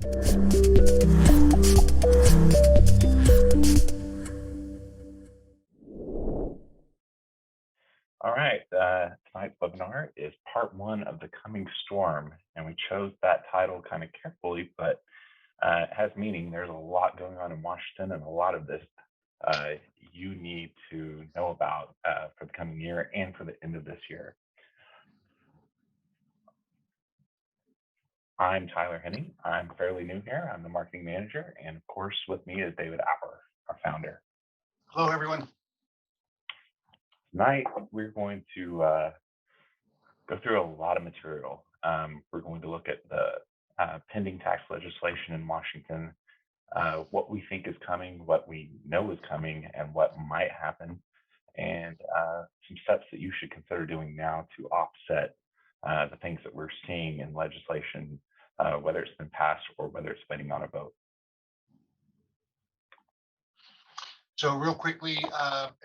All right, tonight's webinar is part one of the coming storm, and we chose that title kind of carefully, but it has meaning. There's a lot going on in Washington, and a lot of this you need to know about for the coming year and for the end of this year. I'm Tyler Henning. I'm fairly new here. I'm the marketing manager, and of course, with me is David Apper, our founder. Hello, everyone. Tonight, we're going to go through a lot of material. We're going to look at the pending tax legislation in Washington, what we think is coming, what we know is coming, and what might happen, and some steps that you should consider doing now to offset the things that we're seeing in legislation, whether it's been passed or whether it's waiting on a vote. So real quickly,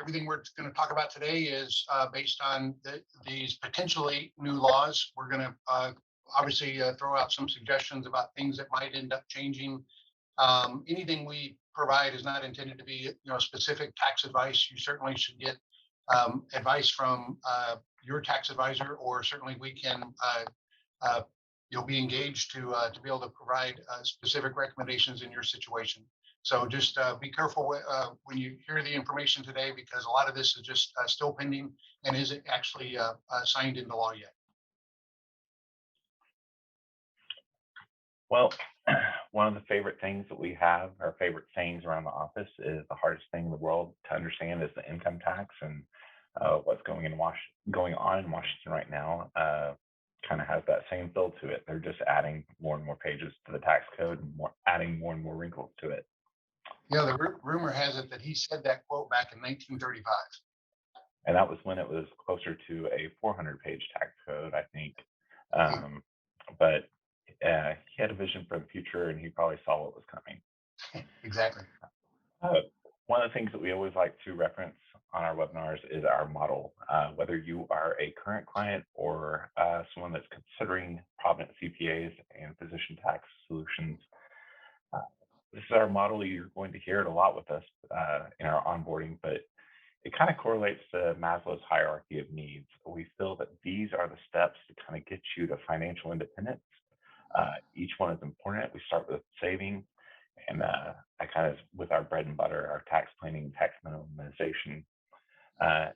everything we're going to talk about today is based on these potentially new laws. We're going to obviously throw out some suggestions about things that might end up changing. Anything we provide is not intended to be, specific tax advice. You certainly should get advice from your tax advisor, or certainly we can. You'll be engaged to be able to provide specific recommendations in your situation. So just be careful when you hear the information today, because a lot of this is just still pending and isn't actually signed into law yet. Well, one of the favorite things that we have, our favorite sayings around the office, is the hardest thing in the world to understand is the income tax, and what's going on in Washington right now kind of has that same feel to it. They're just adding more and more pages to the tax code and adding more and more wrinkles to it. Yeah, the rumor has it that he said that quote back in 1935. And that was when it was closer to a 400-page tax code, I think. But he had a vision for the future, and he probably saw what was coming. Exactly. One of the things that we always like to reference on our webinars is our model. Whether you are a current client or someone that's considering Provident CPAs and physician tax solutions, this is our model. You're going to hear it a lot with us in our onboarding, but it kind of correlates to Maslow's hierarchy of needs. We feel that these are the steps to kind of get you to financial independence. Each one is important. We start with saving, and I kind of, with our bread and butter, our tax planning, tax minimization,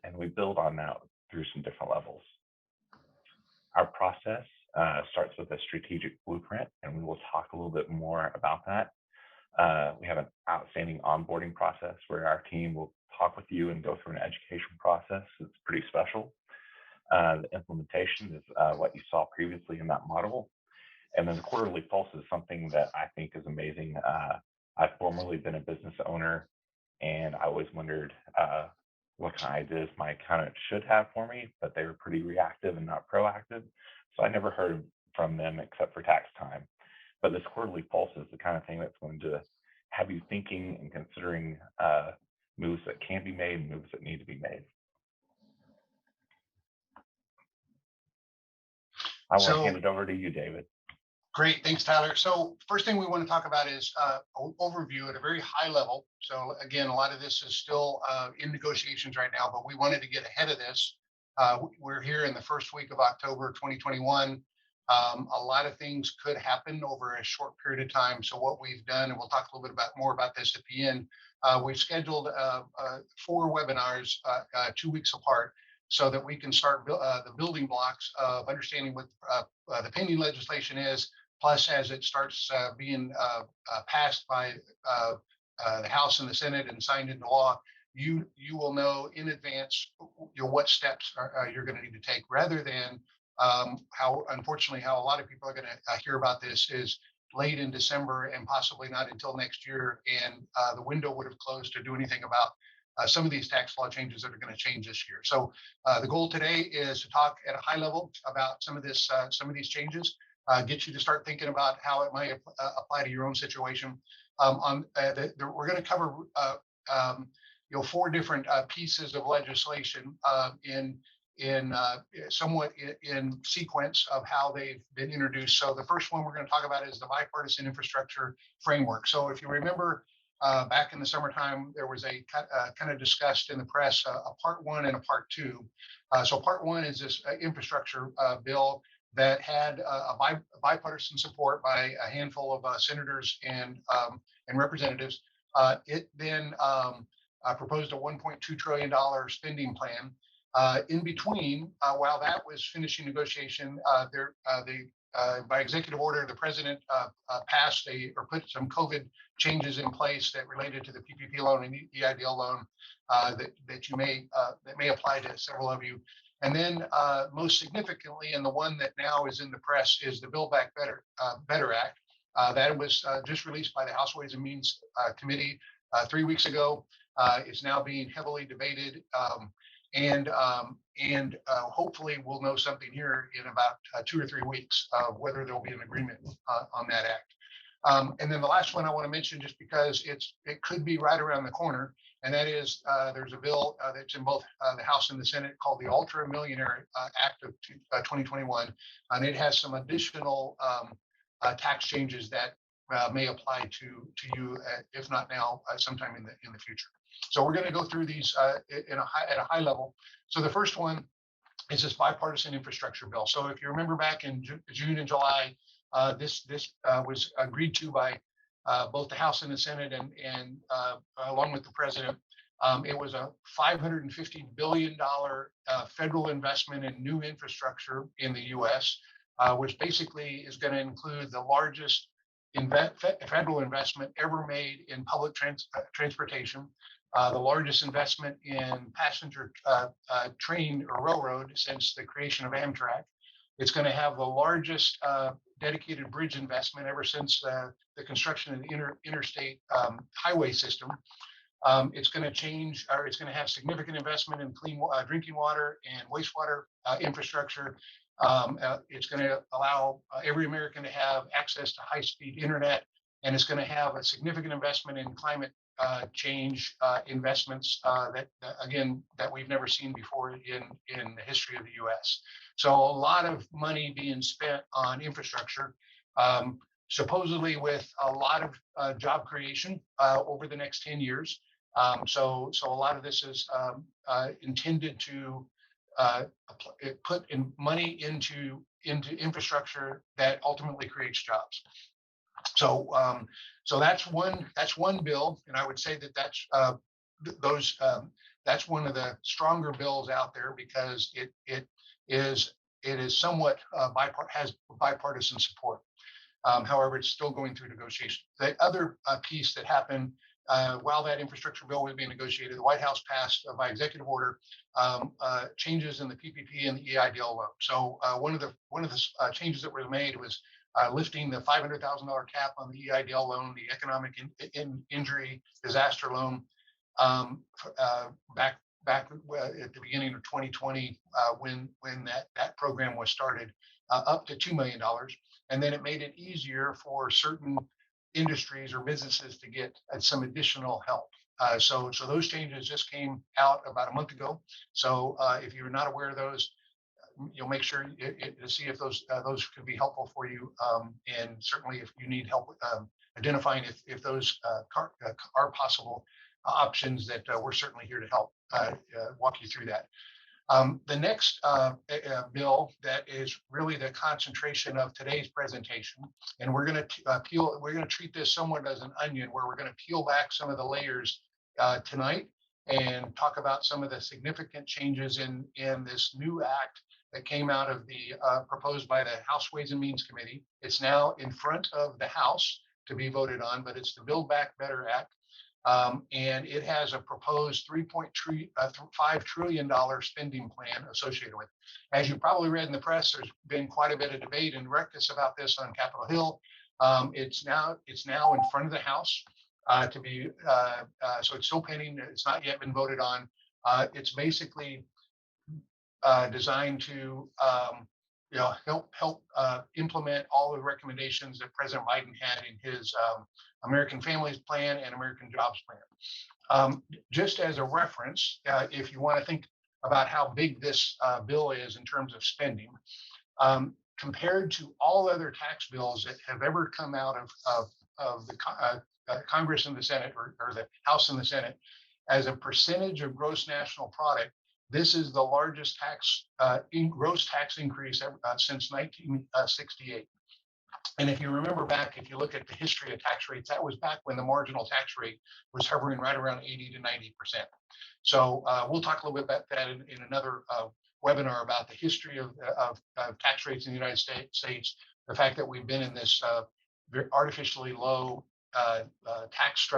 and we build on that through some different levels. Our process starts with a strategic blueprint, and we will talk a little bit more about that. We have an outstanding onboarding process where our team will talk with you and go through an education process. It's pretty special. The implementation is what you saw previously in that model. And then the quarterly pulse is something that I think is amazing. I've formerly been a business owner, and I always wondered what kind of ideas my accountant should have for me, but they were pretty reactive and not proactive. So I never heard from them except for tax time. But this quarterly pulse is the kind of thing that's going to have you thinking and considering moves that can be made and moves that need to be made. I want to hand it over to you, David. Great. Thanks, Tyler. So first thing we want to talk about is an overview at a very high level. So again, a lot of this is still in negotiations right now, but we wanted to get ahead of this. We're here in the first week of October 2021. A lot of things could happen over a short period of time. So what we've done, and we'll talk a little bit more about this at the end, we've scheduled 4 webinars 2 weeks apart, so that we can start the building blocks of understanding what the pending legislation is, plus as it starts being passed by the House and the Senate and signed into law, you will know in advance what steps you're going to need to take, rather than how a lot of people are going to hear about this is late in December and possibly not until next year, and the window would have closed to do anything about some of these tax law changes that are going to change this year. So the goal today is to talk at a high level about some of these changes, get you to start thinking about how it might apply to your own situation. We're going to cover 4 different pieces of legislation in somewhat in sequence of how they've been introduced. So the first one we're going to talk about is the bipartisan infrastructure framework. So if you remember, back in the summertime, there was a kind of discussed in the press a part one and a part two. So part one is this infrastructure bill that had bipartisan support by a handful of senators and representatives. It then proposed a $1.2 trillion spending plan. In between, while that was finishing negotiation, by executive order, the president passed or put some COVID changes in place that related to the PPP loan and EIDL loan that may apply to several of you. And then most significantly, and the one that now is in the press, is the Build Back Better Act. That was just released by the House Ways and Means Committee 3 weeks ago. It's now being heavily debated. And hopefully we'll know something here in about 2 or 3 weeks of whether there'll be an agreement on that act. And then the last one I want to mention, just because it could be right around the corner, and that is there's a bill that's in both the House and the Senate called the Ultra Millionaire Act of 2021, and it has some additional tax changes that may apply to you, if not now, sometime in the future. So we're going to go through these at a high level. So the first one is this bipartisan infrastructure bill. So if you remember back in June and July, this was agreed to by both the House and the Senate, and along with the president. It was a $550 billion federal investment in new infrastructure in the U.S., which basically is going to include the largest federal investment ever made in public transportation, the largest investment in passenger train or railroad since the creation of Amtrak. It's going to have the largest dedicated bridge investment ever since the construction of the interstate highway system. It's going to change, or it's going to have significant investment in clean drinking water and wastewater infrastructure. It's going to allow every American to have access to high-speed internet, and it's going to have a significant investment in climate change investments that we've never seen before in the history of the U.S. So a lot of money being spent on infrastructure, supposedly with a lot of job creation over the next 10 years. So a lot of this is intended to put in money into infrastructure that ultimately creates jobs. So that's one bill, and I would say that that's one of the stronger bills out there because it is somewhat has bipartisan support. However, it's still going through negotiation. The other piece that happened while that infrastructure bill was being negotiated, the White House passed by executive order changes in the PPP and the EIDL loan. So one of the changes that was made was lifting the $500,000 cap on the EIDL loan, the economic injury disaster loan, back at the beginning of 2020 when that program was started, up to $2 million. And then it made it easier for certain industries or businesses to get some additional help. So those changes just came out about a month ago. So if you're not aware of those, you'll make sure to see if those could be helpful for you. And certainly if you need help identifying if those are possible options, that we're certainly here to help walk you through that. The next bill that is really the concentration of today's presentation, and we're going to treat this somewhat as an onion, where we're going to peel back some of the layers tonight and talk about some of the significant changes in this new act that came out of the proposed by the House Ways and Means Committee. It's now in front of the House to be voted on, but it's the Build Back Better Act. And it has a proposed $3.5 trillion spending plan associated with it. As you probably read in the press, there's been quite a bit of debate and ruckus about this on Capitol Hill. It's now in front of the House to be, so it's still pending. It's not yet been voted on. It's basically designed to help implement all the recommendations that President Biden had in his American Families Plan and American Jobs Plan. Just as a reference, if you want to think about how big this bill is in terms of spending. Compared to all other tax bills that have ever come out of the Congress and the Senate, or the House and the Senate, as a percentage of gross national product, this is the largest gross tax increase since 1968. And if you remember back, if you look at the history of tax rates, that was back when the marginal tax rate was hovering right around 80 to 90%. So we'll talk a little bit about that in another webinar about the history of tax rates in the United States, the fact that we've been in this very artificially low tax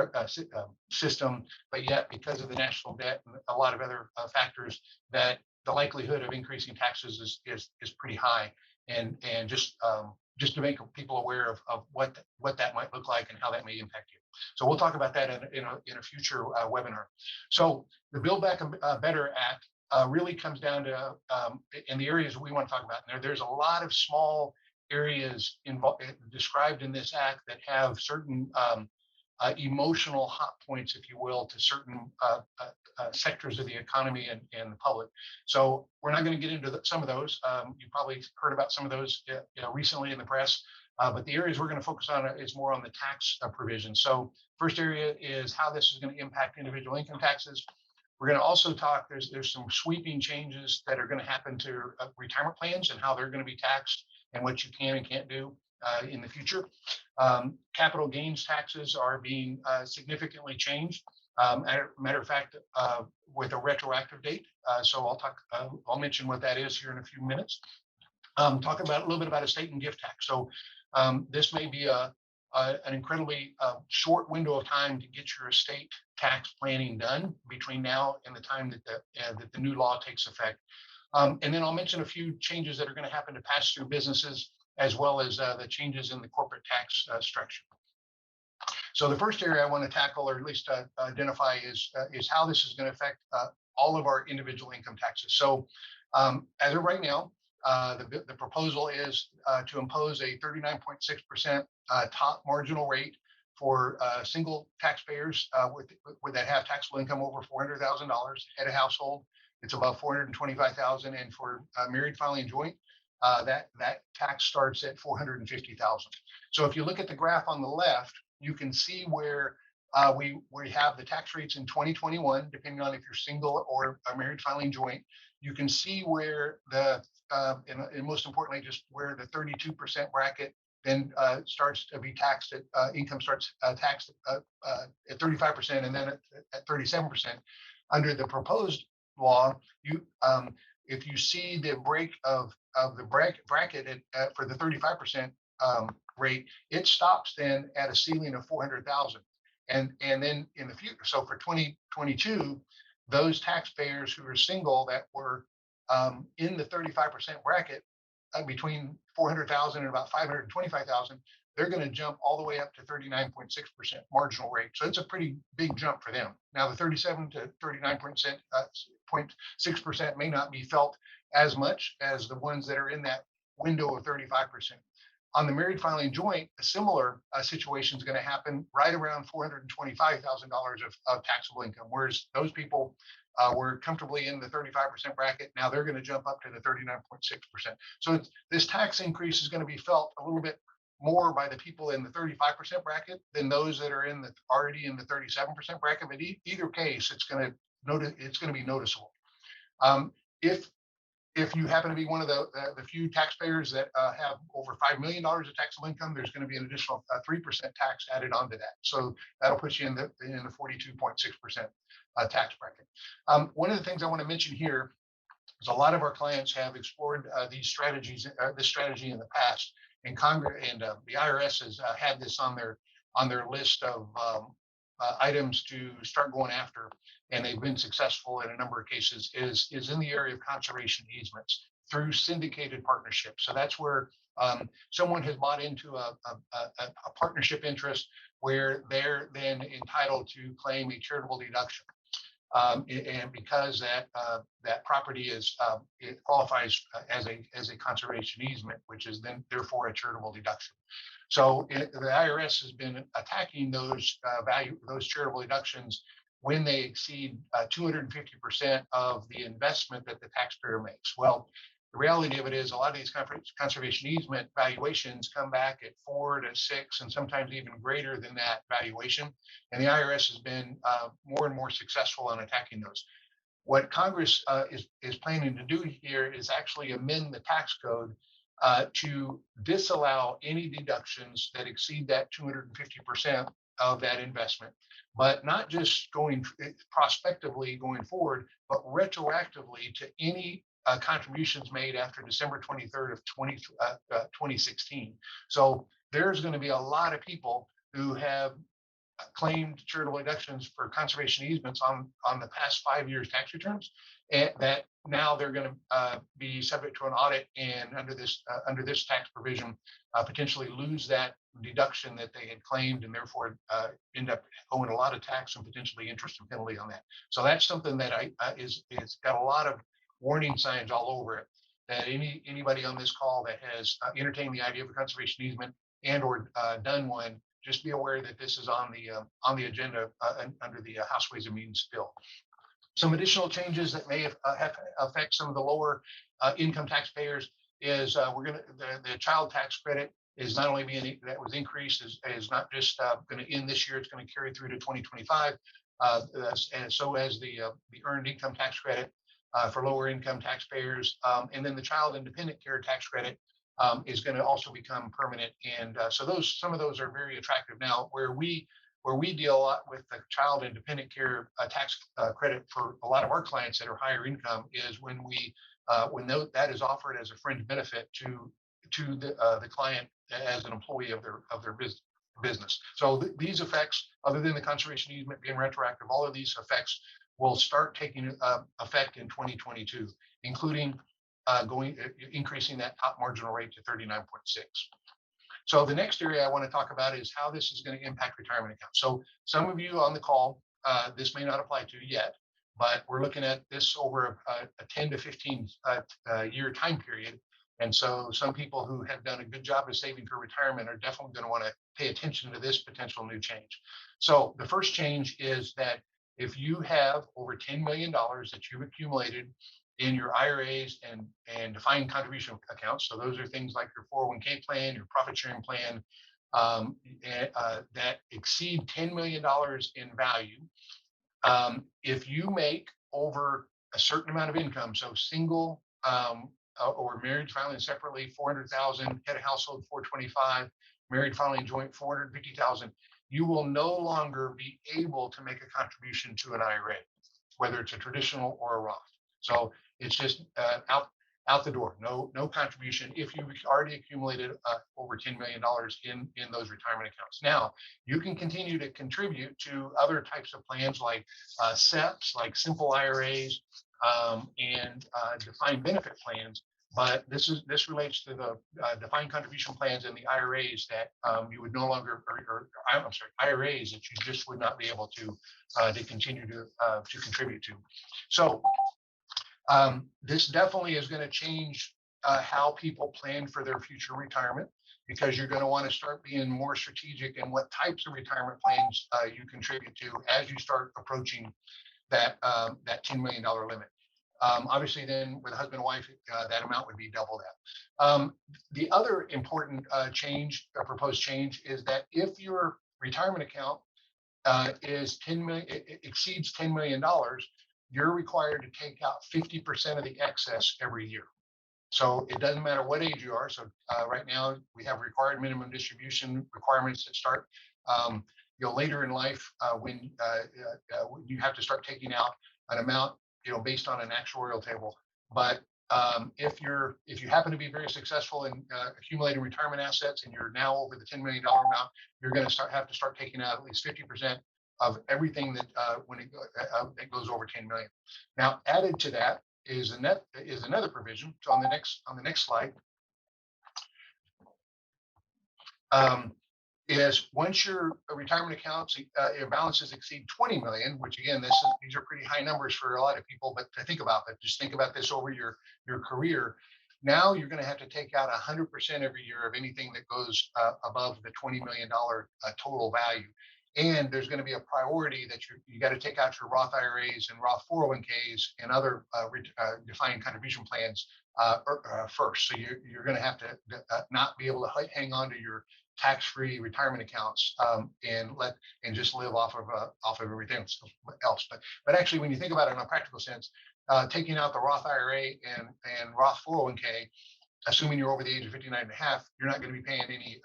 system, but yet because of the national debt and a lot of other factors, that the likelihood of increasing taxes is pretty high. And just to make people aware of what that might look like and how that may impact you. So we'll talk about that in a future webinar. So the Build Back Better Act really comes down to in the areas we want to talk about. There's a lot of small areas described in this act that have certain emotional hot points, if you will, to certain sectors of the economy and the public. So we're not going to get into some of those. You probably heard about some of those recently in the press. But the areas we're going to focus on is more on the tax provision. So first area is how this is going to impact individual income taxes. We're going to also talk, there's some sweeping changes that are going to happen to retirement plans and how they're going to be taxed and what you can and can't do in the future. Capital gains taxes are being significantly changed. Matter of fact, with a retroactive date. So I'll mention what that is here in a few minutes. Talk about a little bit about estate and gift tax. So this may be an incredibly short window of time to get your estate tax planning done between now and the time that the new law takes effect. And then I'll mention a few changes that are going to happen to pass-through businesses, as well as the changes in the corporate tax structure. So the first area I want to tackle, or at least identify, is how this is going to affect all of our individual income taxes. So as of right now, the proposal is to impose a 39.6% top marginal rate for single taxpayers that have taxable income over $400,000 head of household. It's above $425,000, and for married filing joint, that tax starts at $450,000. So if you look at the graph on the left, you can see where we have the tax rates in 2021, depending on if you're single or a married filing joint. You can see where and most importantly, just where the 32% bracket then starts to be taxed at income starts taxed at 35%, and then at 37%. Under the proposed law, if you see the break of the bracket for the 35% rate, it stops then at a ceiling of 400,000. And then in the future, so for 2022, those taxpayers who are single that were in the 35% bracket between 400,000 and about 525,000, they're going to jump all the way up to 39.6% marginal rate. So it's a pretty big jump for them. Now the 37 to 39.6% may not be felt as much as the ones that are in that window of 35%. On the married filing joint, a similar situation is going to happen right around $425,000 of taxable income, whereas those people were comfortably in the 35% bracket. Now they're going to jump up to the 39.6%. So this tax increase is going to be felt a little bit more by the people in the 35% bracket than those that are already in the 37% bracket. But either case, it's going to be noticeable. If you happen to be one of the few taxpayers that have over $5 million of taxable income, there's going to be an additional 3% tax added onto that. So that'll put you in the 42.6% tax bracket. One of the things I want to mention here is a lot of our clients have explored this strategy in the past, and Congress and the IRS has had this on their list of items to start going after, and they've been successful in a number of cases, is in the area of conservation easements through syndicated partnerships. So that's where someone has bought into a partnership interest where they're then entitled to claim a charitable deduction. And because that property it qualifies as a conservation easement, which is then therefore a charitable deduction. So the IRS has been attacking those charitable deductions when they exceed 250% of the investment that the taxpayer makes. Well, the reality of it is a lot of these conservation easement valuations come back at 4 to 6 and sometimes even greater than that valuation. And the IRS has been more and more successful in attacking those. What Congress is planning to do here is actually amend the tax code to disallow any deductions that exceed that 250% of that investment, but not just going prospectively going forward, but retroactively to any contributions made after December 23rd of 2016. So there's going to be a lot of people who have claimed charitable deductions for conservation easements on the past 5 years tax returns, and that now they're going to be subject to an audit, and under this tax provision potentially lose that deduction that they had claimed, and therefore end up owing a lot of tax and potentially interest and penalty on that. So that's something that is got a lot of warning signs all over it, that anybody on this call that has entertained the idea of a conservation easement and or done one, just be aware that this is on the agenda under the House Ways and Means bill. Some additional changes that may affect some of the lower income taxpayers is the child tax credit is not only being that was increased is not just going to end this year, it's going to carry through to 2025, and so as the earned income tax credit for lower income taxpayers, and then the child independent care tax credit is going to also become permanent. And so some of those are very attractive. Now, where we deal a lot with the child and dependent care tax credit for a lot of our clients that are higher income is when that is offered as a fringe benefit to the client as an employee of their business. So these effects, other than the conservation easement being retroactive, all of these effects will start taking effect in 2022, including increasing that top marginal rate to 39.6. So the next area I want to talk about is how this is going to impact retirement accounts. So some of you on the call, this may not apply to yet, but we're looking at this over a 10 to 15 year time period. And so some people who have done a good job of saving for retirement are definitely going to want to pay attention to this potential new change. So the first change is that if you have over $10 million that you've accumulated in your IRAs and defined contribution accounts, so those are things like your 401k plan, your profit sharing plan, that exceed $10 million in value, if you make over a certain amount of income, so single or married filing separately 400,000, head of household 425, married filing joint 450,000, you will no longer be able to make a contribution to an IRA, whether it's a traditional or a Roth. So it's just out the door, no contribution if you've already accumulated over $10 million in those retirement accounts. Now, you can continue to contribute to other types of plans like SEPs, like simple IRAs, and defined benefit plans. But this relates to the defined contribution plans and the IRAs that you would no longer, IRAs that you just would not be able to continue to contribute to. So this definitely is going to change how people plan for their future retirement, because you're going to want to start being more strategic in what types of retirement plans you contribute to as you start approaching that $10 million limit. Obviously, then with husband and wife, that amount would be double that. The other important proposed change, is that if your retirement account exceeds $10 million, you're required to take out 50% of the excess every year. So it doesn't matter what age you are. So right now we have required minimum distribution requirements that start later in life when you have to start taking out an amount based on an actuarial table. But if you happen to be very successful in accumulating retirement assets and you're now over the $10 million amount, you're going to have to start taking out at least 50% of everything that that goes over 10 million. Now, added to that is another provision. So on the next slide, is once your retirement accounts your balances exceed 20 million, which again, these are pretty high numbers for a lot of people, but to think about that, just think about this over your career. Now you're going to have to take out 100% every year of anything that goes above the $20 million total value. And there's going to be a priority that you got to take out your Roth IRAs and Roth 401ks and other defined contribution plans first. So you're going to have to not be able to hang on to your tax-free retirement accounts and just live off of everything else. But actually, when you think about it in a practical sense, taking out the Roth IRA and Roth 401k, assuming you're over the age of 59 and a half, you're not going to be paying any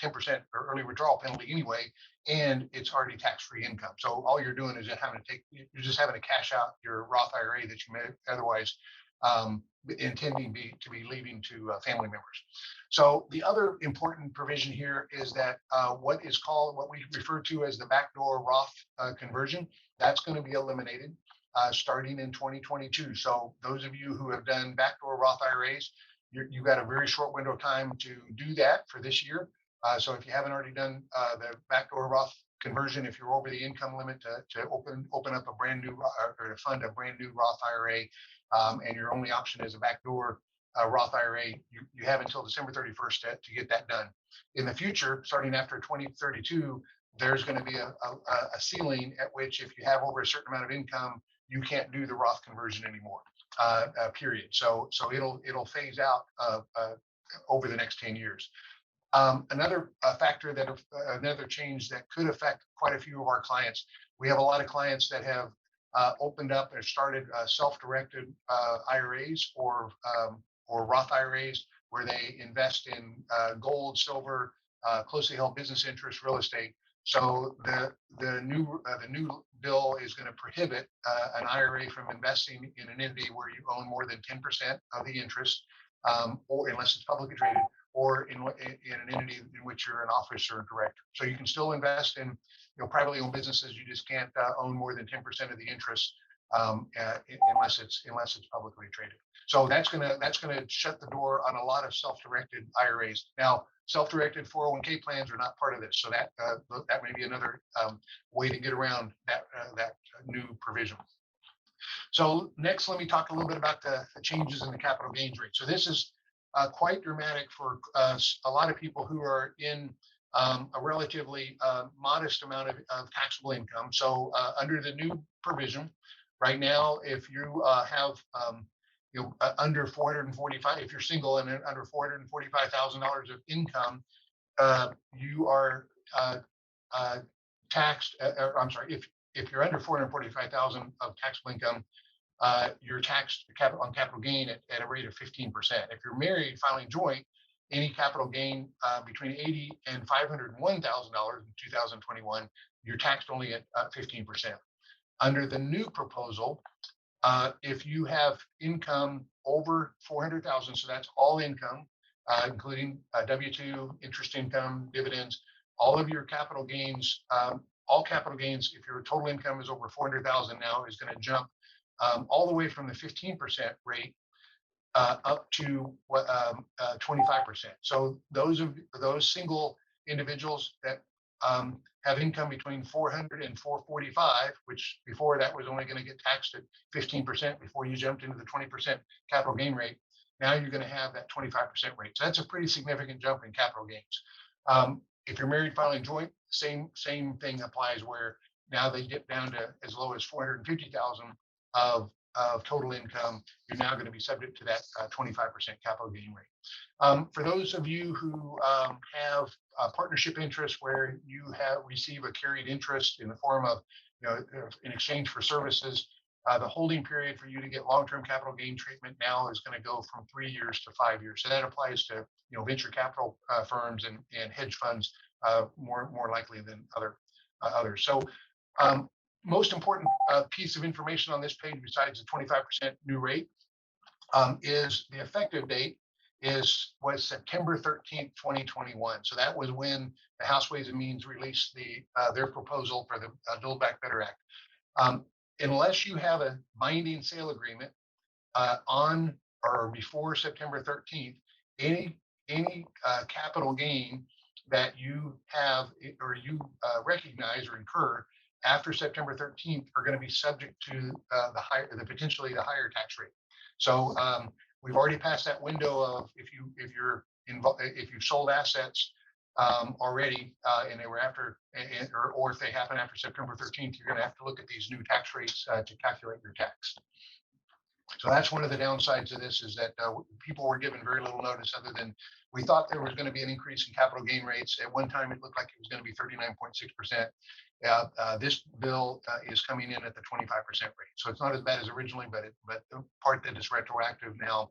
10% or early withdrawal penalty anyway, and it's already tax-free income. So all you're doing is you're just having to cash out your Roth IRA that you may otherwise intending to be leaving to family members. So the other important provision here is that what we refer to as the backdoor Roth conversion, that's going to be eliminated starting in 2022. So those of you who have done backdoor Roth IRAs, you've got a very short window of time to do that for this year. So if you haven't already done the backdoor Roth conversion, if you're over the income limit to open up a brand new or to fund a brand new Roth IRA, and your only option is a backdoor Roth IRA, you have until December 31st to get that done. In the future, starting after 2032, there's going to be a ceiling at which if you have over a certain amount of income, you can't do the Roth conversion anymore, period. So it'll phase out over the next 10 years. Another factor another change that could affect quite a few of our clients. We have a lot of clients that have opened up or started self-directed IRAs or Roth IRAs where they invest in gold, silver, closely held business interests, real estate. So the new bill is going to prohibit an IRA from investing in an entity where you own more than 10% of the interest, or unless it's publicly traded, or in an entity in which you're an officer and director. So you can still invest in privately owned businesses. You just can't own more than 10% of the interest unless it's publicly traded. So that's gonna shut the door on a lot of self-directed IRAs. Now, self-directed 401k plans are not part of this, so that may be another way to get around that new provision. So next, let me talk a little bit about the changes in the capital gains rate. So this is quite dramatic for a lot of people who are in a relatively modest amount of taxable income. So under the new provision, right now, if you have under 445, if you're single and under $445,000 of income, you are taxed. I'm sorry, if you're under 445,000 of taxable income, you're taxed on capital gain at a rate of 15%. If you're married filing joint, any capital gain between $80,000 and $501,000 in 2021, you're taxed only at 15%. Under the new proposal, if you have income over 400,000, so that's all income, including W-2, interest income, dividends, all of your capital gains, all capital gains, if your total income is over 400,000 now, is going to jump all the way from the 15% rate up to 25%. So those single individuals that have income between 400 and 445, which before that was only going to get taxed at 15% before you jumped into the 20% capital gain rate. Now you're going to have that 25% rate. So that's a pretty significant jump in capital gains. If you're married filing joint, same thing applies, where now they dip down to as low as 450,000 of total income. You're now going to be subject to that 25% capital gain rate. For those of you who have a partnership interest where you receive a carried interest in the form of, in exchange for services, the holding period for you to get long-term capital gain treatment now is going to go from 3 years to 5 years. So that applies to venture capital firms and hedge funds more likely than others. So most important piece of information on this page, besides the 25% new rate, is the effective date was September 13th, 2021. So that was when the House Ways and Means released their proposal for the Build Back Better Act. Unless you have a binding sale agreement on or before September 13th, any capital gain that you have or you recognize or incur after September 13th are going to be subject to potentially the higher tax rate. So we've already passed that window of if you've sold assets already, and they were after, or if they happen after September 13th, you're going to have to look at these new tax rates to calculate your tax. So that's one of the downsides of this, is that people were given very little notice, other than we thought there was going to be an increase in capital gain rates. At one time, it looked like it was going to be 39.6%. This bill is coming in at the 25% rate. So it's not as bad as originally, but the part that is retroactive now,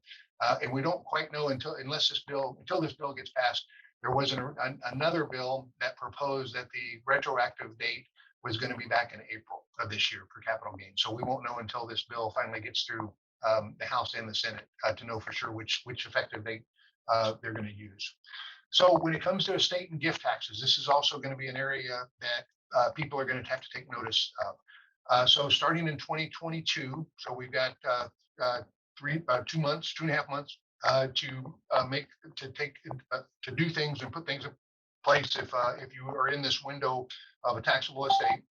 and we don't quite know until this bill gets passed. There was another bill that proposed that the retroactive date was going to be back in April of this year for capital gains. So we won't know until this bill finally gets through the House and the Senate to know for sure which effective date they're going to use. So when it comes to estate and gift taxes, this is also going to be an area that people are going to have to take notice of. So starting in 2022, so we've got 2 months, 2.5 months to do things and put things in place if you are in this window of a taxable estate.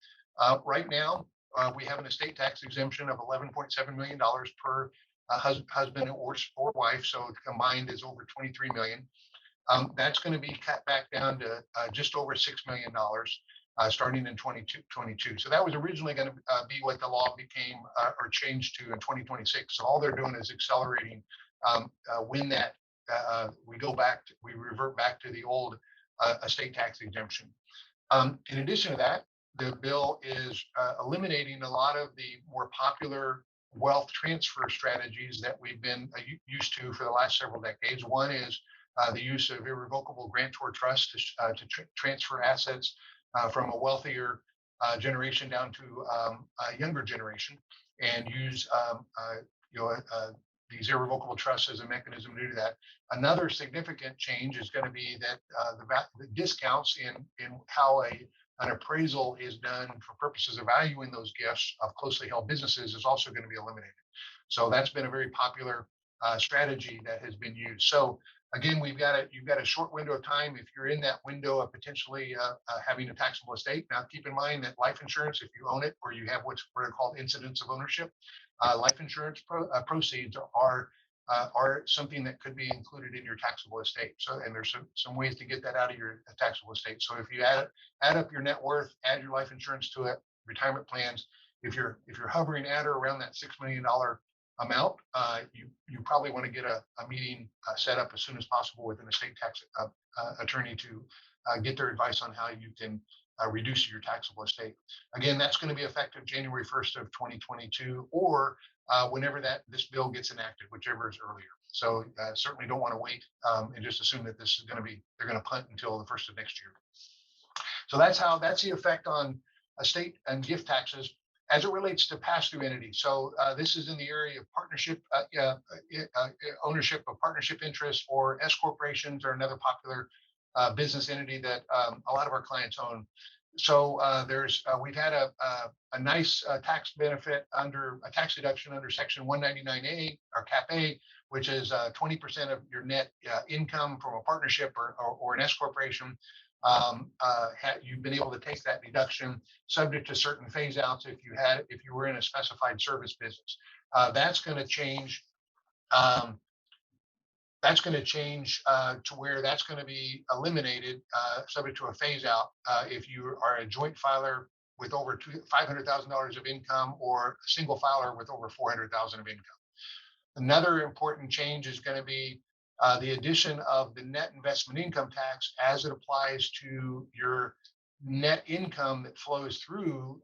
Right now, we have an estate tax exemption of $11.7 million per husband or wife, so combined is over $23 million. That's going to be cut back down to just over $6 million starting in 2022. So that was originally going to be what the law became or changed to in 2026. So all they're doing is accelerating when that we revert back to the old estate tax exemption. In addition to that, the bill is eliminating a lot of the more popular wealth transfer strategies that we've been used to for the last several decades. One is the use of irrevocable grantor trusts to transfer assets from a wealthier generation down to a younger generation, and use these irrevocable trusts as a mechanism to do that. Another significant change is going to be that the discounts in how an appraisal is done for purposes of valuing those gifts of closely held businesses is also going to be eliminated. So that's been a very popular strategy that has been used. So again, you've got a short window of time if you're in that window of potentially having a taxable estate. Now, keep in mind that life insurance, if you own it or you have what are called incidents of ownership, life insurance proceeds are something that could be included in your taxable estate. So, and there's some ways to get that out of your taxable estate. So if you add up your net worth, add your life insurance to it, retirement plans, if you're hovering at or around that $6 million amount, you probably want to get a meeting set up as soon as possible with an estate tax attorney to get their advice on how you can reduce your taxable estate. Again, that's going to be effective January 1st of 2022, or whenever this bill gets enacted, whichever is earlier. So certainly don't want to wait and just assume that this is going to be, they're going to punt until the 1st of next year. So that's the effect on estate and gift taxes as it relates to pass-through entities. So this is in the area of partnership, ownership of partnership interests, or S corporations are another popular business entity that a lot of our clients own. So we've had a nice tax benefit under a tax deduction under Section 199A or Cap A, which is 20% of your net income from a partnership or an S corporation. You've been able to take that deduction subject to certain phase outs if you were in a specified service business. That's going to change. That's going to change to where that's going to be eliminated, subject to a phase out, if you are a joint filer with over $500,000 of income, or a single filer with over $400,000 of income. Another important change is going to be the addition of the net investment income tax as it applies to your net income that flows through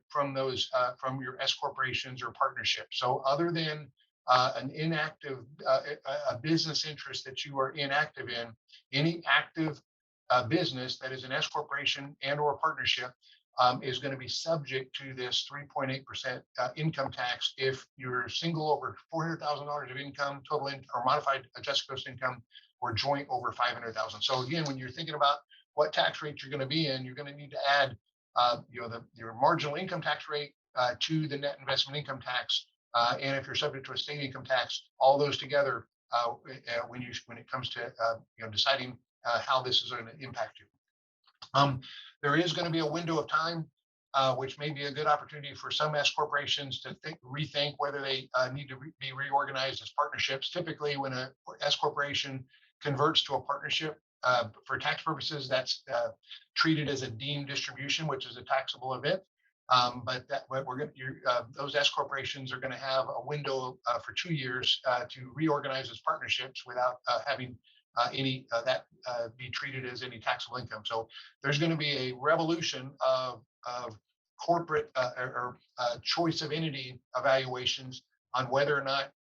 from your S corporations or partnerships. So other than an inactive a business interest that you are inactive in, any active business that is an S corporation and or partnership is going to be subject to this 3.8% income tax if you're single over $400,000 of income, total or modified adjusted gross income, or joint over $500,000. So again, when you're thinking about what tax rate you're going to be in, you're going to need to add your marginal income tax rate to the net investment income tax. And if you're subject to a state income tax, all those together when it comes to deciding how this is going to impact you. There is going to be a window of time, which may be a good opportunity for some S corporations to rethink whether they need to be reorganized as partnerships. Typically, when a S corporation converts to a partnership, for tax purposes, that's treated as a deemed distribution, which is a taxable event. But we're going to, those S corporations are going to have a window for 2 years to reorganize as partnerships without having any that be treated as any taxable income. So there's going to be a revolution of corporate or choice of entity evaluations on whether or not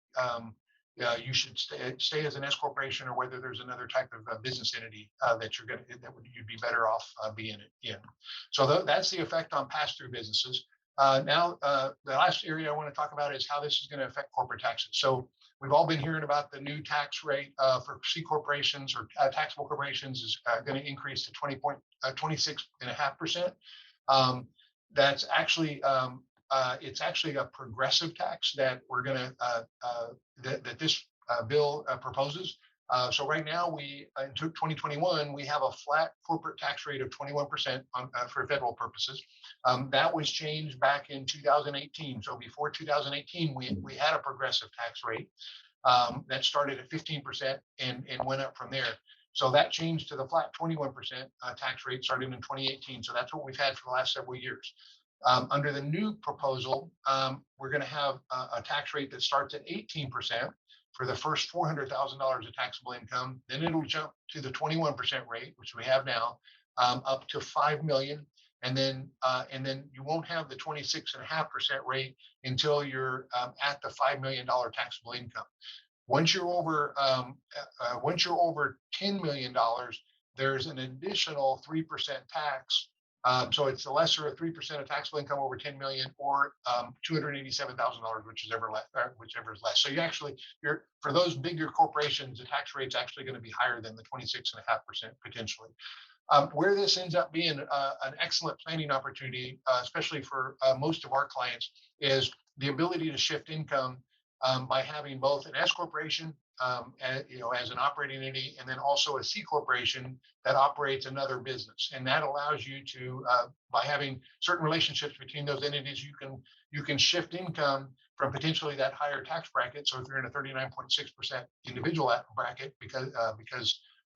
you should stay as an S corporation, or whether there's another type of business entity that you'd be better off being in. So that's the effect on pass-through businesses. Now, the last area I want to talk about is how this is going to affect corporate taxes. So we've all been hearing about the new tax rate for C corporations or taxable corporations is going to increase to 26.5%. That's actually it's actually a progressive tax that we're going to that this bill proposes. So right now, in 2021, we have a flat corporate tax rate of 21% for federal purposes. That was changed back in 2018. So before 2018, we had a progressive tax rate that started at 15% and went up from there. So that changed to the flat 21% tax rate starting in 2018. So that's what we've had for the last several years. Under the new proposal, we're going to have a tax rate that starts at 18% for the first $400,000 of taxable income. Then it'll jump to the 21% rate, which we have now, up to $5 million. And then you won't have the 26.5% rate until you're at the $5 million taxable income. Once you're over $10 million, there's an additional 3% tax. So it's the lesser of 3% of taxable income over 10 million, or $287,000, whichever is less. So you're for those bigger corporations, the tax rate's actually going to be higher than the 26.5% potentially. Where this ends up being an excellent planning opportunity, especially for most of our clients, is the ability to shift income by having both an S corporation, as an operating entity, and then also a C corporation that operates another business. And that allows you to, by having certain relationships between those entities, you can shift income from potentially that higher tax bracket. So if you're in a 39.6% individual bracket because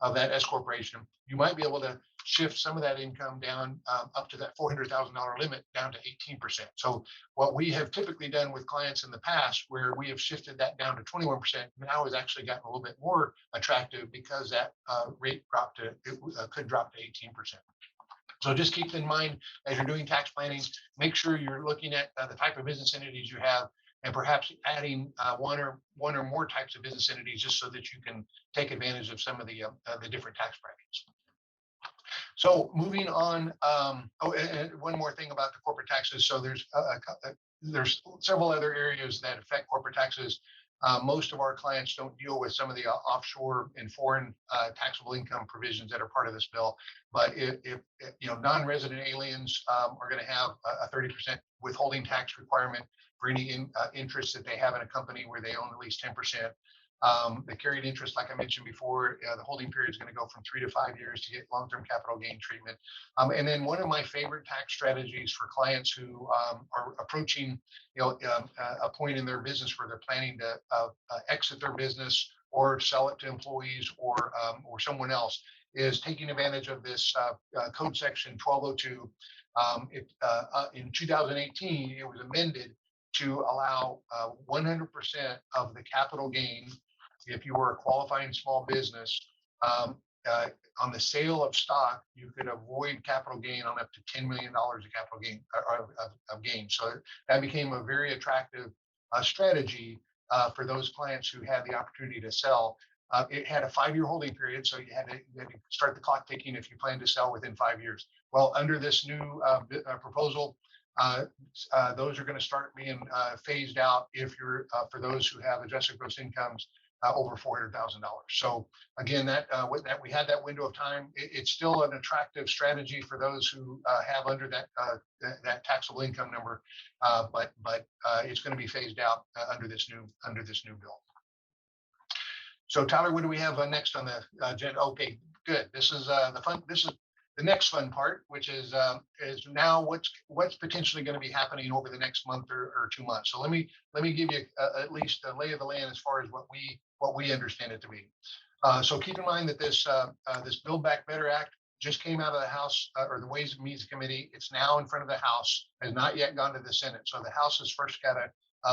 of that S corporation, you might be able to shift some of that income down up to that $400,000 limit down to 18%. So what we have typically done with clients in the past, where we have shifted that down to 21%, now has actually gotten a little bit more attractive because that rate could drop to 18%. So just keep in mind as you're doing tax planning, make sure you're looking at the type of business entities you have, and perhaps adding one or more types of business entities, just so that you can take advantage of some of the different tax brackets. So moving on, and one more thing about the corporate taxes. So there's several other areas that affect corporate taxes. Most of our clients don't deal with some of the offshore and foreign taxable income provisions that are part of this bill. But if non-resident aliens are going to have a 30% withholding tax requirement for any interest that they have in a company where they own at least 10%. The carried interest, like I mentioned before, the holding period is going to go from 3 to 5 years to get long-term capital gain treatment. And then one of my favorite tax strategies for clients who are approaching, a point in their business where they're planning to exit their business or sell it to employees or someone else, is taking advantage of this code section 1202. In 2018, it was amended to allow 100% of the capital gain, if you were a qualifying small business, on the sale of stock, you could avoid capital gain on up to $10 million of capital gain of gain. So that became a very attractive strategy for those clients who had the opportunity to sell. It had a 5-year holding period, so you had to start the clock ticking if you plan to sell within 5 years. Well, under this new proposal, those are going to start being phased out if you're for those who have adjusted gross incomes over $400,000. So again, that we had that window of time. It's still an attractive strategy for those who have under that taxable income number, but it's going to be phased out under this new bill. So Tyler, what do we have next on the agenda? Okay, good. This is the fun. This is the next fun part, which is now what's potentially going to be happening over the next month or 2 months. So let me give you at least a lay of the land as far as what we understand it to be. So keep in mind that this Build Back Better Act just came out of the House or the Ways and Means Committee. It's now in front of the House, has not yet gone to the Senate. So the House has first got to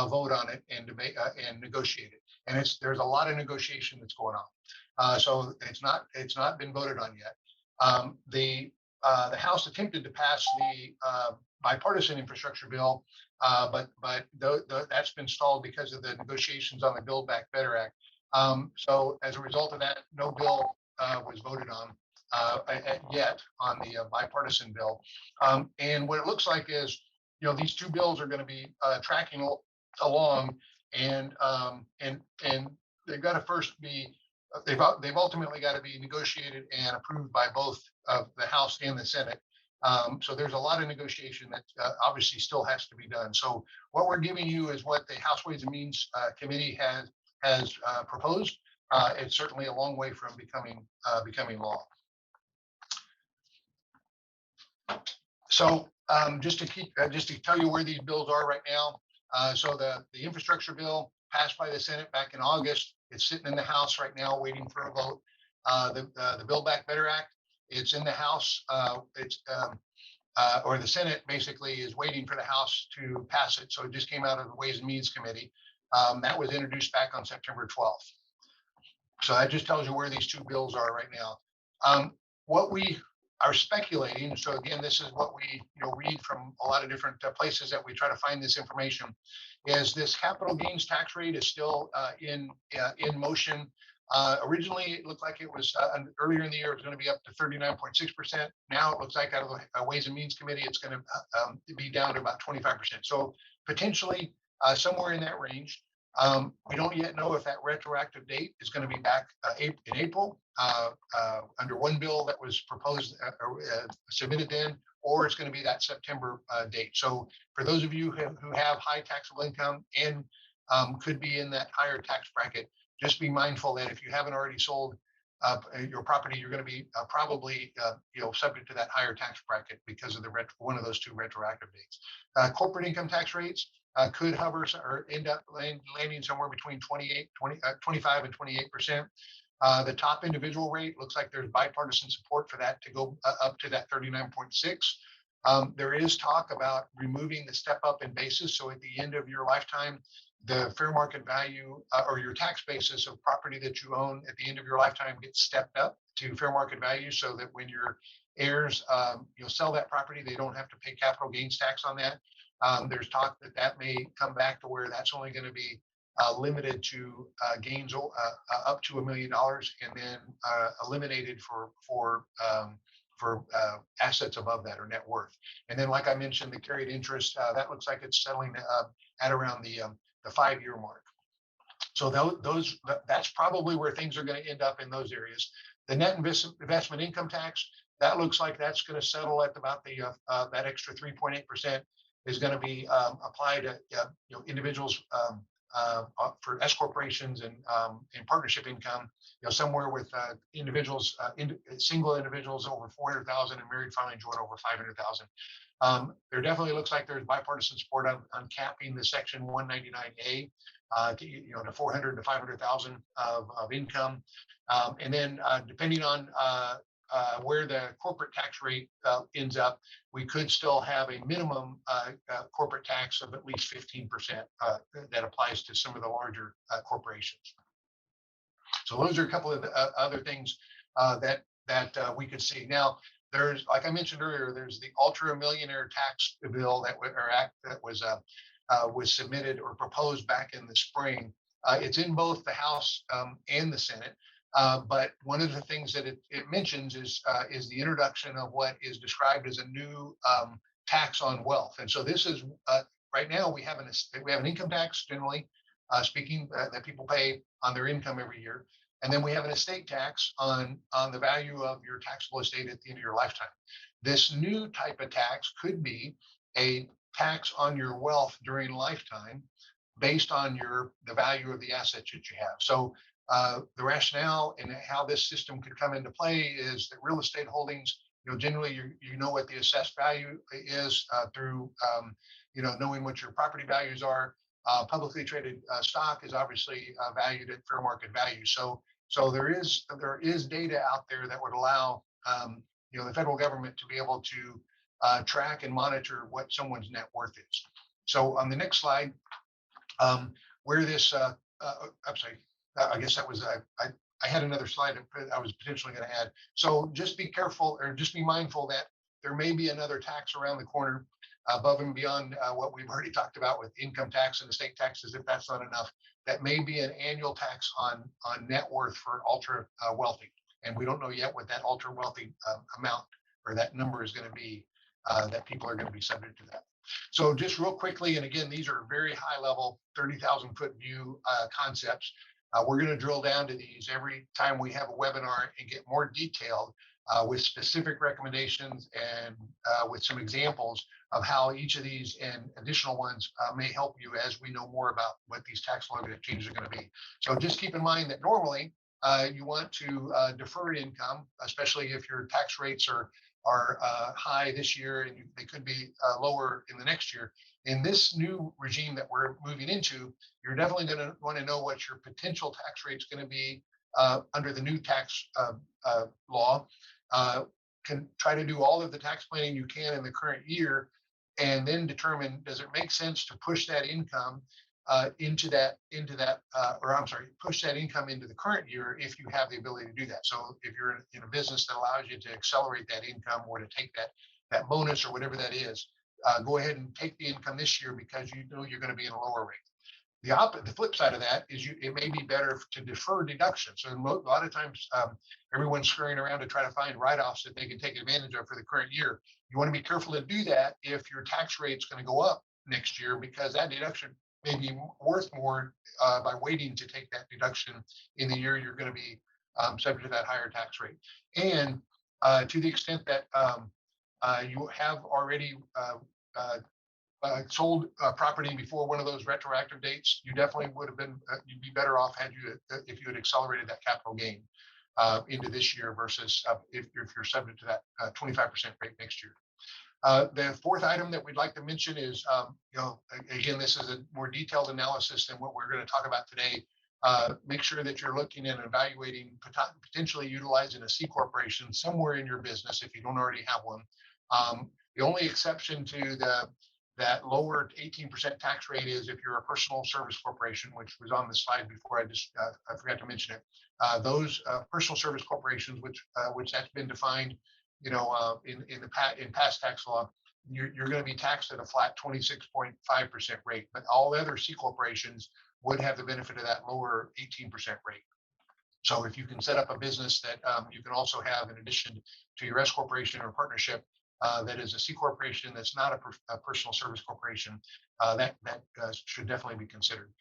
vote on it and debate and negotiate it. And there's a lot of negotiation that's going on. So it's not been voted on yet. The House attempted to pass the bipartisan infrastructure bill, but that's been stalled because of the negotiations on the Build Back Better Act. So as a result of that, no bill was voted on yet on the bipartisan bill. And what it looks like is, these two bills are going to be tracking along, and they've got to first be they've ultimately got to be negotiated and approved by both of the House and the Senate. So there's a lot of negotiation that obviously still has to be done. So what we're giving you is what the House Ways and Means Committee has proposed. It's certainly a long way from becoming law. So just to tell you where these bills are right now. So the infrastructure bill passed by the Senate back in August. It's sitting in the House right now, waiting for a vote. The Build Back Better Act, it's in the House. Or the Senate basically is waiting for the House to pass it. So it just came out of the Ways and Means Committee. That was introduced back on September 12th. So that just tells you where these two bills are right now. What we are speculating, so again, this is what we read from a lot of different places that we try to find this information, is this capital gains tax rate is still in motion. Originally, it looked like it was earlier in the year, it was going to be up to 39.6%. Now it looks like out of the Ways and Means Committee, it's going to be down to about 25%. So potentially somewhere in that range. We don't yet know if that retroactive date is going to be back in April under one bill that was proposed submitted then, or it's going to be that September date. So for those of you who have high taxable income and could be in that higher tax bracket, just be mindful that if you haven't already sold your property, you're going to be probably subject to that higher tax bracket because of one of those two retroactive dates. Corporate income tax rates could hover or end up landing somewhere between 25 and 28%. The top individual rate looks like there's bipartisan support for that to go up to that 39.6. There is talk about removing the step up in basis. So at the end of your lifetime, the fair market value or your tax basis of property that you own at the end of your lifetime gets stepped up to fair market value, so that when your heirs sell that property, they don't have to pay capital gains tax on that. There's talk that may come back to where that's only going to be limited to gains up to $1 million, and then eliminated for assets above that or net worth. And then, like I mentioned, the carried interest that looks like it's settling at around the 5-year mark. So that's probably where things are going to end up in those areas. The net investment income tax, that looks like that's going to settle at about that extra 3.8% is going to be applied to individuals for S corporations and partnership income, somewhere with individuals, single individuals over 400,000 and married filing joint over 500,000. There definitely looks like there's bipartisan support on capping the Section 199A to 400 to 500,000 of income, and then depending on where the corporate tax rate ends up, we could still have a minimum corporate tax of at least 15% that applies to some of the larger corporations. So those are a couple of other things that we could see. Now, there's, like I mentioned earlier, there's the ultra millionaire tax bill act that was submitted or proposed back in the spring. It's in both the House and the Senate. But one of the things that it mentions is the introduction of what is described as a new tax on wealth. And so this is right now we have an income tax, generally speaking, that people pay on their income every year. And then we have an estate tax on the value of your taxable estate at the end of your lifetime. This new type of tax could be a tax on your wealth during lifetime based on the value of the assets that you have. So the rationale and how this system could come into play is that real estate holdings, generally you know what the assessed value is through knowing what your property values are. Publicly traded stock is obviously valued at fair market value. So So there is data out there that would allow the federal government to be able to track and monitor what someone's net worth is. So on the next slide, where this, I'm sorry, I guess that was, I had another slide that I was potentially going to add. So just be careful, or just be mindful that there may be another tax around the corner above and beyond what we've already talked about with income tax and estate taxes, if that's not enough. That may be an annual tax on net worth for ultra wealthy. And we don't know yet what that ultra wealthy amount or that number is going to be, that people are going to be subject to that. So just real quickly, and again, these are very high level, 30,000 foot view concepts. We're going to drill down to these every time we have a webinar and get more detailed with specific recommendations and with some examples of how each of these and additional ones may help you as we know more about what these tax law changes are going to be. So just keep in mind that normally you want to defer income, especially if your tax rates are high this year and they could be lower in the next year. In this new regime that we're moving into, you're definitely going to want to know what your potential tax rate is going to be under the new tax law. Can try to do all of the tax planning you can in the current year, and then determine, does it make sense to push that income push that income into the current year if you have the ability to do that. So if you're in a business that allows you to accelerate that income or to take that bonus or whatever that is, go ahead and take the income this year because you know you're going to be in a lower rate. The flip side of that is it may be better to defer deductions. So a lot of times everyone's scurrying around to try to find write-offs that they can take advantage of for the current year. You want to be careful to do that if your tax rate's going to go up next year, because that deduction may be worth more by waiting to take that deduction in the year you're going to be subject to that higher tax rate. And to the extent that you have already sold property before one of those retroactive dates, you definitely would have been, you'd be better off if you had accelerated that capital gain into this year versus if you're subject to that 25% rate next year. The fourth item that we'd like to mention is, again, this is a more detailed analysis than what we're going to talk about today. Make sure that you're looking and evaluating potentially utilizing a C corporation somewhere in your business if you don't already have one. The only exception to that lower 18% tax rate is if you're a personal service corporation, which was on the slide before. I forgot to mention it. Those personal service corporations, which that's been defined, in past tax law, you're going to be taxed at a flat 26.5% rate. But all other C corporations would have the benefit of that lower 18% rate. So if you can set up a business that you can also have, in addition to your S corporation or partnership, that is a C corporation that's not a personal service corporation, that should definitely be considered.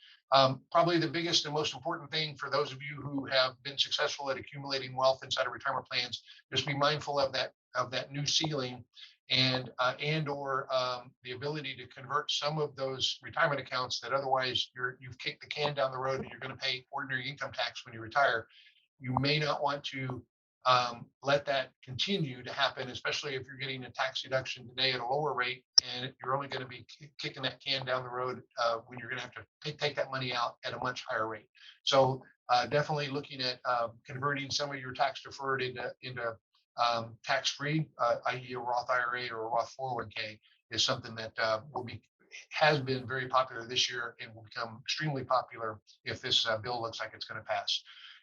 Probably the biggest and most important thing for those of you who have been successful at accumulating wealth inside of retirement plans, just be mindful of that new ceiling and or the ability to convert some of those retirement accounts that otherwise you've kicked the can down the road and you're going to pay ordinary income tax when you retire. You may not want to let that continue to happen, especially if you're getting a tax deduction today at a lower rate, and you're only going to be kicking that can down the road when you're going to have to take that money out at a much higher rate. So definitely looking at converting some of your tax deferred into tax-free, i.e. a Roth IRA or a Roth 401k, is something that has been very popular this year and will become extremely popular if this bill looks like it's going to pass.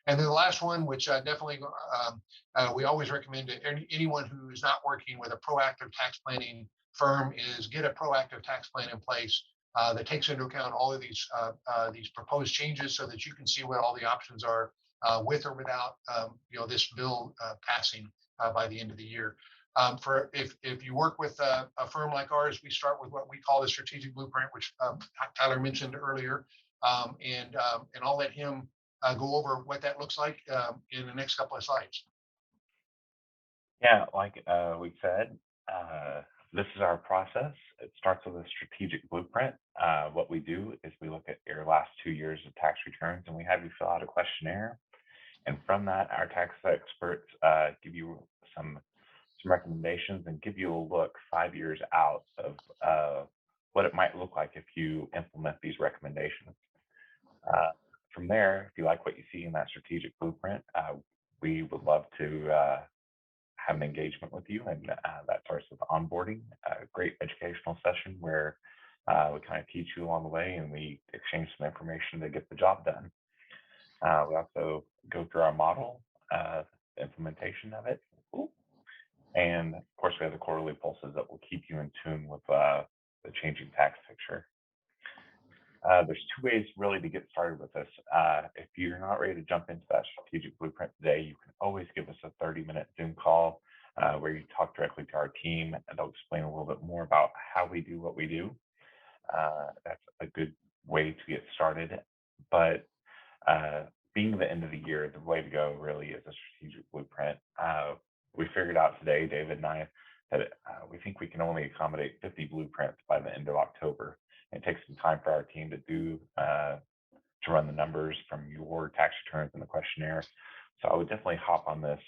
And then the last one, which definitely we always recommend to anyone who is not working with a proactive tax planning firm, is get a proactive tax plan in place that takes into account all of these proposed changes, so that you can see what all the options are with or without this bill passing by the end of the year. If you work with a firm like ours, we start with what we call the strategic blueprint, which Tyler mentioned earlier, and I'll let him go over what that looks like in the next couple of slides. Yeah, like we said, this is our process. It starts with a strategic blueprint. What we do is we look at your last 2 years of tax returns, and we have you fill out a questionnaire. And from that, our tax experts give you some recommendations and give you a look 5 years out of what it might look like if you implement these recommendations. From there, if you like what you see in that strategic blueprint, we would love to have an engagement with you, and that starts with onboarding, a great educational session where we kind of teach you along the way and we exchange some information to get the job done. We also go through our model, implementation of it, and of course we have the quarterly pulses that will keep you in tune with the changing tax picture. There's two ways really to get started with this. If you're not ready to jump into that strategic blueprint today, you can always give us a 30-minute Zoom call where you talk directly to our team and they'll explain a little bit more about how we do what we do. That's a good way to get started. But being the end of the year, the way to go really is a strategic blueprint. We figured out today, David and I, that we think we can only accommodate 50 blueprints by the end of October. It takes some time for our team to do to run the numbers from your tax returns and the questionnaire. So I would definitely hop on this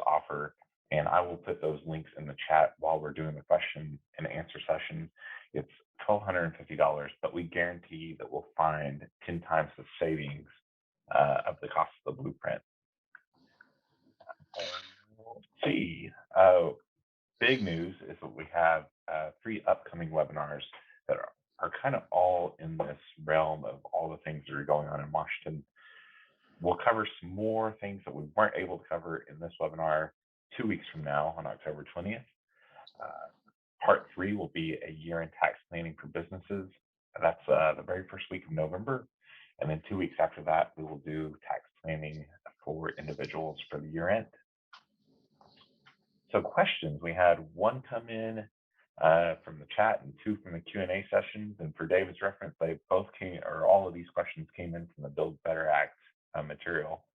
offer, and I will put those links in the chat while we're doing the question and answer session. It's $1,250, but we guarantee that we'll find 10 times the savings of the cost of the blueprint. Let's see. Big news is that we have 3 upcoming webinars that are kind of all in this realm of all the things that are going on in Washington. We'll cover some more things that we weren't able to cover in this webinar 2 weeks from now on October 20th. Part 3 will be a year in tax planning for businesses. That's the very first week of November. And then 2 weeks after that, we will do tax planning for individuals for the year end. So questions, we had 1 come in from the chat and 2 from the Q&A sessions. And for David's reference, they both came, or all of these questions came in from the Build Better Act material.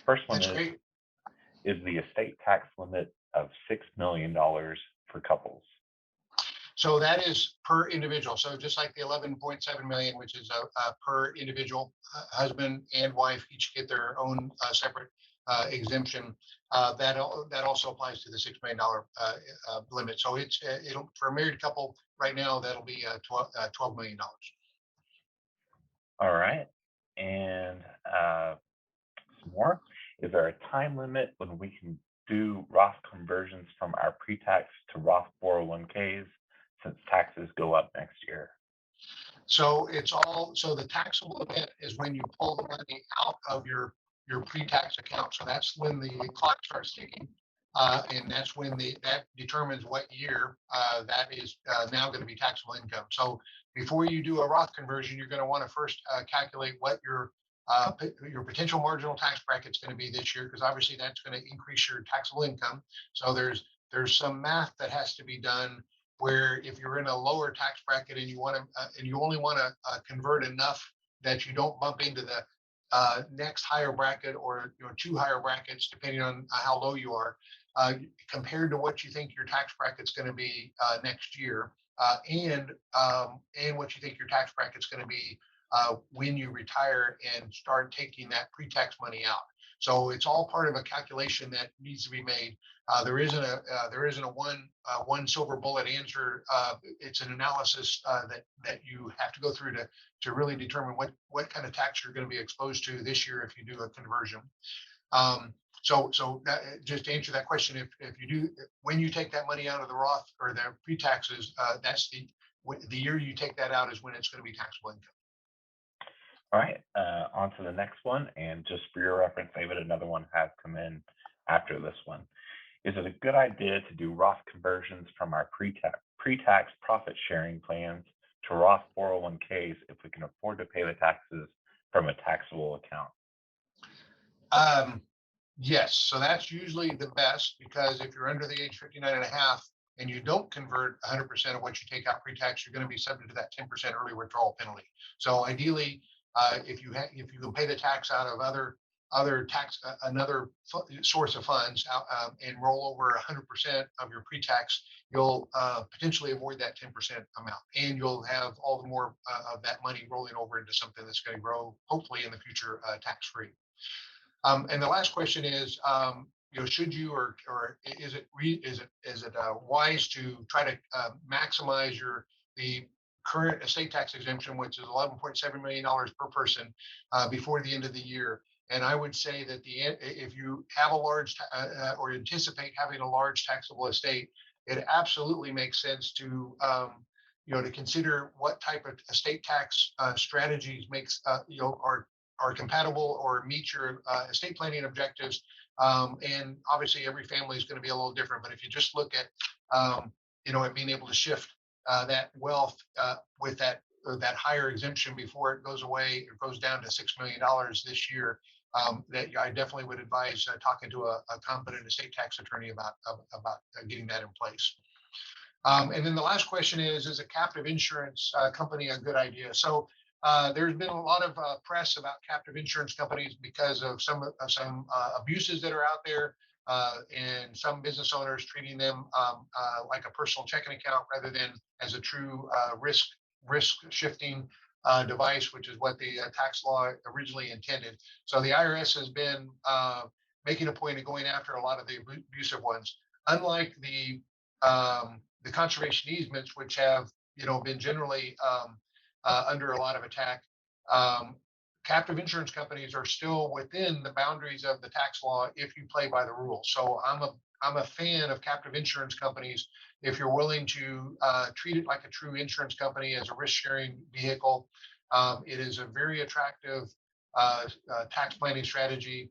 First one is the estate tax limit of $6 million for couples? So that is per individual. So just like the 11.7 million, which is a per individual, husband and wife each get their own separate exemption. That also applies to the $6 million limit. So it'll for a married couple right now that'll be $12 million. All right, and some more. Is there a time limit when we can do Roth conversions from our pre-tax to Roth 401ks since taxes go up next year? So the taxable event is when you pull the money out of your pre-tax account. So that's when the clock starts ticking. And that's when that determines what year that is now going to be taxable income. So before you do a Roth conversion, you're going to want to first calculate what your potential marginal tax bracket is going to be this year, because obviously that's going to increase your taxable income. So there's some math that has to be done where if you're in a lower tax bracket and you want to and you only want to convert enough that you don't bump into the next higher bracket or 2 higher brackets, depending on how low you are, compared to what you think your tax bracket's going to be next year, and what you think your tax bracket's going to be when you retire and start taking that pre-tax money out. So it's all part of a calculation that needs to be made. There isn't a one silver bullet answer. It's an analysis that you have to go through to really determine what kind of tax you're going to be exposed to this year if you do a conversion. So that, just to answer that question, if you do, when you take that money out of the Roth or the pre-taxes, that's the year you take that out is when it's going to be taxable income. All right, on to the next one. And just for your reference, David, another one has come in after this one. Is it a good idea to do Roth conversions from our pre-tax profit sharing plans to Roth 401ks if we can afford to pay the taxes from a taxable account? Yes, so that's usually the best, because if you're under the age 59 and a half and you don't convert 100% of what you take out pre-tax, you're going to be subject to that 10% early withdrawal penalty. So ideally, if you can pay the tax out of another source of funds and roll over 100% of your pre-tax, you'll potentially avoid that 10% amount, and you'll have all the more of that money rolling over into something that's going to grow, hopefully in the future, tax-free. And the last question is, should you or is it wise to try to maximize the current estate tax exemption, which is $11.7 million per person before the end of the year. And I would say that if you have a large or anticipate having a large taxable estate, it absolutely makes sense to to consider what type of estate tax strategies are compatible or meet your estate planning objectives. And obviously, every family is going to be a little different. But if you just look at at being able to shift that wealth with that higher exemption before it goes away, it goes down to $6 million this year. That I definitely would advise talking to a competent estate tax attorney about getting that in place. And then the last question is a captive insurance company a good idea? So there's been a lot of press about captive insurance companies because of some abuses that are out there, and some business owners treating them like a personal checking account rather than as a true risk shifting device, which is what the tax law originally intended. So the IRS has been making a point of going after a lot of the abusive ones. Unlike the conservation easements, which have been generally under a lot of attack, captive insurance companies are still within the boundaries of the tax law if you play by the rules. So I'm a fan of captive insurance companies if you're willing to treat it like a true insurance company as a risk-sharing vehicle. It is a very attractive tax planning strategy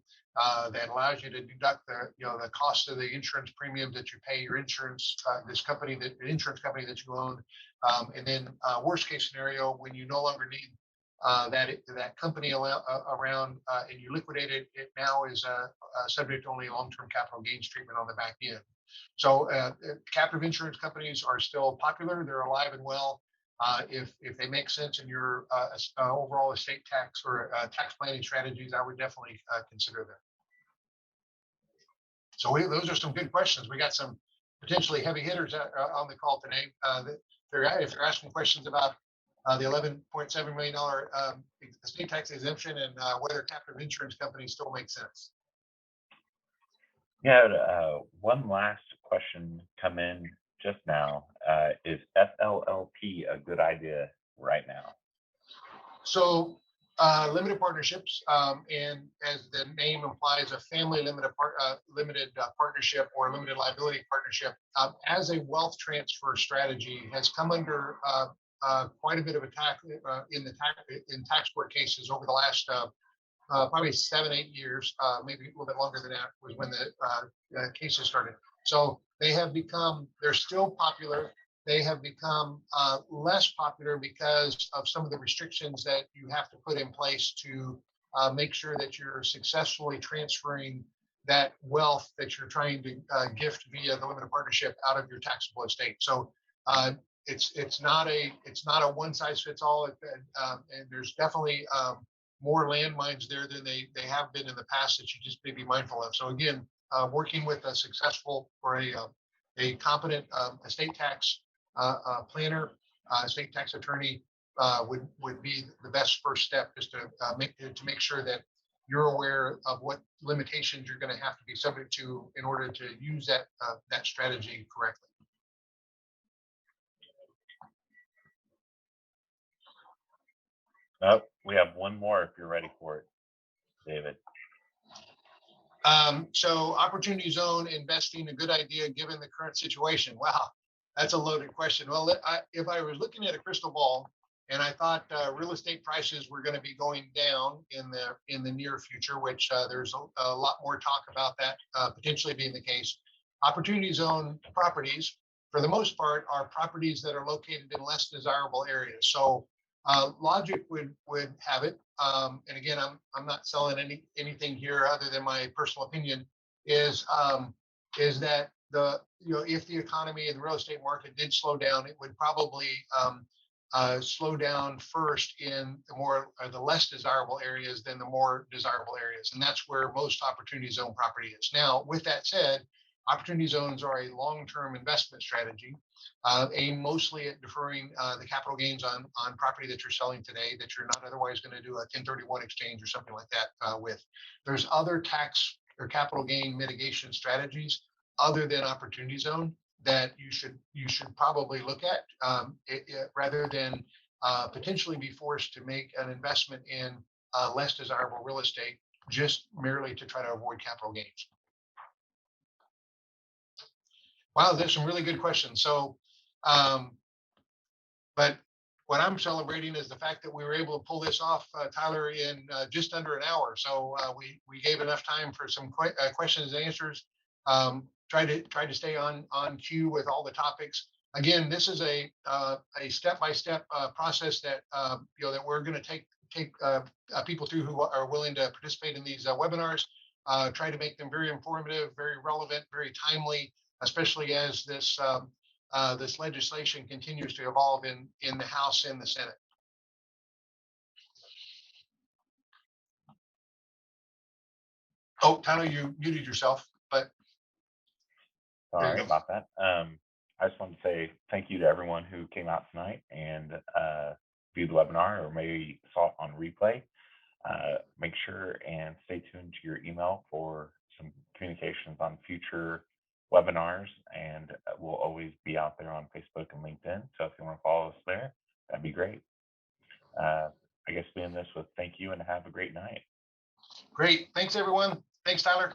that allows you to deduct the cost of the insurance premium that you pay your insurance the insurance company that you own, and then worst case scenario, when you no longer need that company around and you liquidate it, it now is subject to only long-term capital gains treatment on the back end. So captive insurance companies are still popular. They're alive and well. If they make sense in your overall estate tax or tax planning strategies, I would definitely consider them. So those are some good questions. We got some potentially heavy hitters on the call today. If they're asking questions about the $11.7 million estate tax exemption and whether captive insurance companies still make sense. Yeah, one last question come in just now. Is FLLP a good idea right now? So limited partnerships, and as the name implies, a family limited partnership or limited liability partnership, as a wealth transfer strategy, has come under quite a bit of attack in tax court cases over the last probably 7-8 years, maybe a little bit longer than that was when the cases started. So they're still popular. They have become less popular because of some of the restrictions that you have to put in place to make sure that you're successfully transferring that wealth that you're trying to gift via the limited partnership out of your taxable estate. So it's not a one size fits all, and there's definitely more landmines there than they have been in the past that you just may be mindful of. So again, working with a successful or a competent estate tax planner, estate tax attorney would be the best first step, just to make sure that you're aware of what limitations you're going to have to be subject to in order to use that strategy correctly. Oh, we have one more if you're ready for it, David. So opportunity zone investing, a good idea given the current situation? Wow, that's a loaded question. Well, if I was looking at a crystal ball and I thought real estate prices were going to be going down in the near future, which there's a lot more talk about that potentially being the case, opportunity zone properties, for the most part, are properties that are located in less desirable areas. So logic would have it, and again, I'm not selling anything here other than my personal opinion, is that if the economy and the real estate market did slow down, it would probably slow down first in the less desirable areas than the more desirable areas, and that's where most opportunity zone property is. Now, with that said, opportunity zones are a long-term investment strategy, aimed mostly at deferring the capital gains on property that you're selling today that you're not otherwise going to do a 1031 exchange or something like that with. There's other tax or capital gain mitigation strategies other than opportunity zone that you should probably look at, rather than potentially be forced to make an investment in less desirable real estate just merely to try to avoid capital gains. Wow, there's some really good questions. So, but what I'm celebrating is the fact that we were able to pull this off, Tyler, in just under an hour. So we gave enough time for some questions and answers. Try to stay on cue with all the topics. Again, this is a step-by-step process that that we're going to take people through who are willing to participate in these webinars. Try to make them very informative, very relevant, very timely, especially as this this legislation continues to evolve in the House and the Senate. Oh, Tyler, you muted yourself, but Sorry about that. I just wanted to say thank you to everyone who came out tonight and viewed the webinar or maybe saw it on replay. Make sure and stay tuned to your email for some communications on future webinars, and we'll always be out there on Facebook and LinkedIn. So if you want to follow us there, that'd be great. I guess we end this with thank you and have a great night. Great. Thanks, everyone. Thanks, Tyler.